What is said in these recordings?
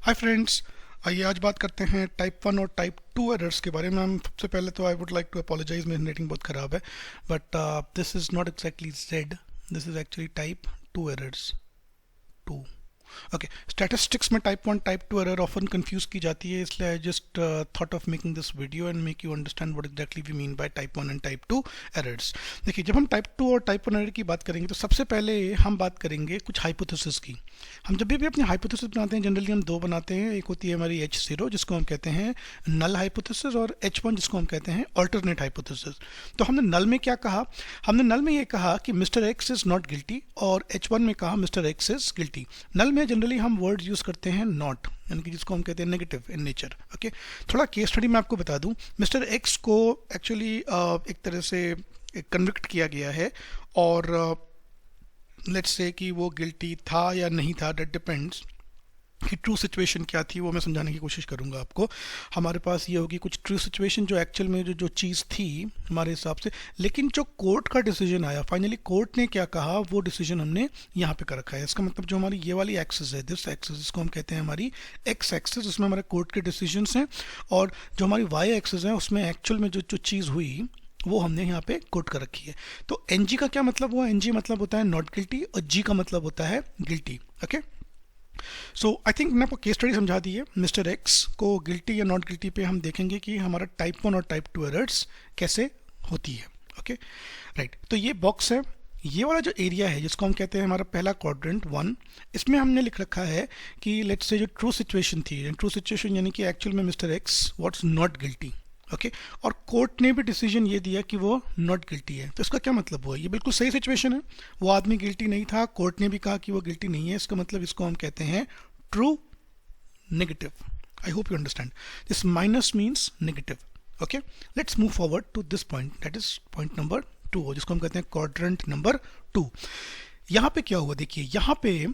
Hi friends, आइए आज बात करते हैं टाइप 1 और टाइप 2 एरर्स के बारे में। हम सबसे पहले तो I would like to apologise, मेरी रेटिंग बहुत ख़राब है, but this is not exactly Z, this is actually type 2 errors 2। Okay, statistics में type 1 type 2 error often confuse की जाती है, इसलिए I just thought of making this video and make you understand what exactly we mean by type 1 and type 2 errors. देखिए, जब हम type 2 और type 1 error की बात करेंगे तो सबसे पहले हम बात करेंगे कुछ हाइपोथेसिस की। हम जब भी अपनी हाइपोथेसिस बनाते हैं जनरली हम दो बनाते हैं, एक होती है हमारी H0 जिसको हम कहते हैं नल हाइपोथेसिस, और H1 जिसको हम कहते हैं अल्टरनेट हाइपोथेसिस। तो हमने नल में क्या कहा? हमने नल में ये कहा कि mister x is not guilty, और H1 में कहा मिस्टर एक्स इज गिल्टी। नल में जनरली हम वर्ड यूज करते हैं नॉट, यानी कि जिसको हम कहते हैं नेगेटिव इन नेचर। ओके, थोड़ा केस स्टडी में आपको बता दूं, मिस्टर एक्स को एक्चुअली एक तरह से कन्विक्ट किया गया है, और लेट्स से कि वो गिल्टी था या नहीं था, दैट डिपेंड्स कि ट्रू सिचुएशन क्या थी, वो मैं समझाने की कोशिश करूंगा आपको। हमारे पास ये होगी कुछ ट्रू सिचुएशन जो एक्चुअल में जो चीज़ थी हमारे हिसाब से, लेकिन जो कोर्ट का डिसीजन आया, फाइनली कोर्ट ने क्या कहा वो डिसीजन हमने यहाँ पे कर रखा है। इसका मतलब जो हमारी ये वाली एक्सिस है, दिस एक्सिस, जिसको हम कहते हैं हमारी एक्स एक्सिस, उसमें हमारे कोर्ट के डिसीजंस हैं, और जो हमारी वाई एक्सिस है उसमें एक्चुअल में जो चीज़ हुई वो हमने यहाँ पे कोट कर रखी है। तो एनजी का क्या मतलब हुआ? एनजी मतलब होता है नॉट गिल्टी, और जी का मतलब होता है guilty. Okay, so I think मैंने आपको केस स्टडी समझा दी है। मिस्टर एक्स को गिल्टी या नॉट गिल्टी पे हम देखेंगे कि हमारा टाइप 1 और टाइप 2 एरर्स कैसे होती है। Okay, right. तो ये बॉक्स है, ये वाला जो एरिया है जिसको हम कहते हैं हमारा पहला क्वाड्रेंट 1, इसमें हमने लिख रखा है कि लेट्स से जो ट्रू सिचुएशन थी, ट्रू सिचुएशन यानी कि एक्चुअल में mister x what's not guilty. Okay, और कोर्ट ने भी डिसीजन ये दिया कि वो नॉट गिल्टी है। तो इसका क्या मतलब हुआ? ये बिल्कुल सही सिचुएशन है, वो आदमी गिल्टी नहीं था, कोर्ट ने भी कहा कि वो गिल्टी नहीं है। इसका मतलब इसको हम कहते हैं true negative. I hope you understand, this minus means negative. Okay, let's move forward to this point, that is point number 2, जिसको हम कहते हैं क्वाड्रेंट नंबर 2। यहाँ पे क्या हुआ? देखिए, यहाँ पे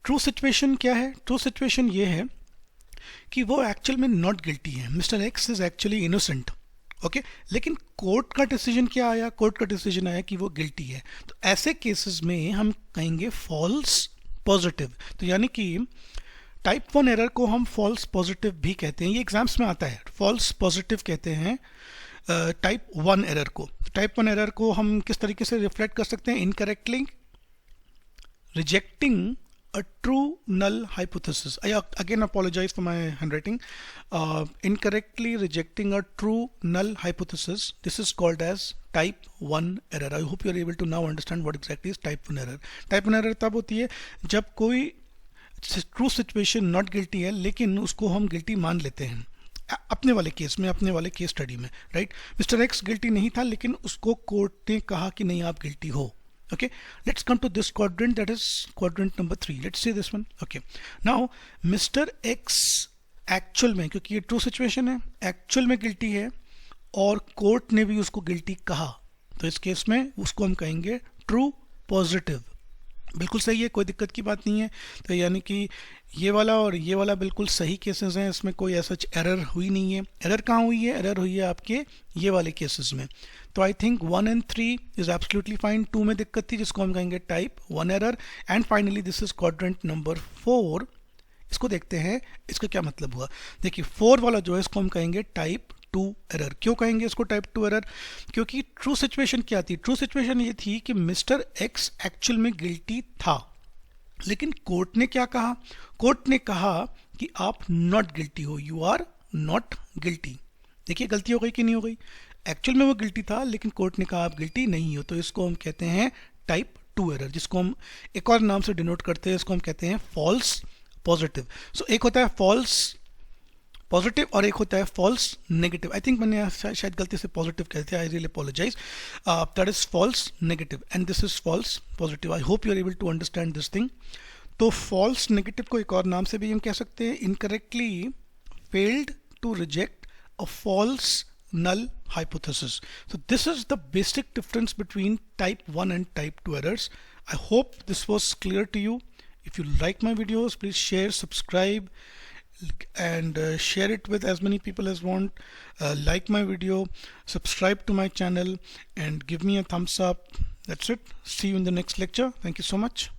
ट्रू सिचुएशन क्या है? ट्रू सिचुएशन ये है कि वो एक्चुअल में नॉट गिल्टी है, mister x is actually innocent. Okay, लेकिन कोर्ट का डिसीजन क्या आया? कोर्ट का डिसीजन आया कि वो गिल्टी है। तो ऐसे केसेस में हम कहेंगे फॉल्स पॉजिटिव। तो यानी कि टाइप 1 एरर को हम फॉल्स पॉजिटिव भी कहते हैं, ये एग्जाम्स में आता है, फॉल्स पॉजिटिव कहते हैं टाइप 1 एरर को। टाइप 1 एरर को हम किस तरीके से रिफ्लेक्ट कर सकते हैं? Incorrectly rejecting a true null hypothesis. I again apologize for my handwriting. Incorrectly rejecting a true null hypothesis. This is called as type 1 error. I hope you are able to now understand what exactly is type 1 error. Type 1 error तब होती है जब कोई true situation not guilty है लेकिन उसको हम guilty मान लेते हैं। अपने वाले केस में, अपने वाले केस स्टडी में, राइट, मिस्टर एक्स गिल्टी नहीं था लेकिन उसको कोर्ट ने कहा कि नहीं आप गिल्टी हो। Okay, let's come to this quadrant, that is quadrant number 3. Let's see this one. Okay, now Mr. X actual में, क्योंकि ये ट्रू सिचुएशन है, एक्चुअल में गिल्टी है और कोर्ट ने भी उसको गिल्टी कहा, तो इस केस में उसको हम कहेंगे ट्रू पॉजिटिव। बिल्कुल सही है, कोई दिक्कत की बात नहीं है। तो यानी कि ये वाला और ये वाला बिल्कुल सही केसेस हैं, इसमें कोई ऐसा एरर हुई नहीं है। एरर कहाँ हुई है? एरर हुई है आपके ये वाले केसेस में। तो I think 1 and 3 is absolutely fine. 2 में दिक्कत थी जिसको हम कहेंगे type 1 error, and finally this is quadrant number 4। इसको देखते हैं इसका क्या मतलब हुआ। देखिए, 4 वाला जो है इसको हम कहेंगे टाइप 2 एरर। क्यों कहेंगे इसको टाइप 2 एरर? क्योंकि ट्रू सिचुएशन क्या थी? ट्रू सिचुएशन ये थी कि मिस्टर एक्स एक्चुअल में गिल्टी था, लेकिन कोर्ट ने क्या कहा? कोर्ट ने कहा कि आप नॉट गिल्टी हो, यू आर नॉट गिल्टी। देखिए, गलती हो गई कि नहीं हो गई? एक्चुअल में वो गिल्टी था लेकिन कोर्ट ने कहा आप गिल्टी नहीं हो, तो इसको हम कहते हैं टाइप 2 एरर, जिसको हम एक और नाम से डिनोट करते हैं, इसको हम कहते हैं फॉल्स पॉजिटिव। सो एक होता है फॉल्स पॉजिटिव और एक होता है फॉल्स नेगेटिव। आई थिंक मैंने शायद गलती से पॉजिटिव कहते हैं, I really apologise. That is false negative and this is false positive. I hope you are able to understand this thing. तो फॉल्स नेगेटिव को एक और नाम से भी हम कह सकते हैं incorrectly failed to reject a false null hypothesis. So this is the basic difference between type 1 and type 2 errors. I hope this was clear to you. If you like my videos, please share, subscribe, and share it with as many people as want. Like my video, subscribe to my channel, and give me a thumbs up. That's it. See you in the next lecture. Thank you so much.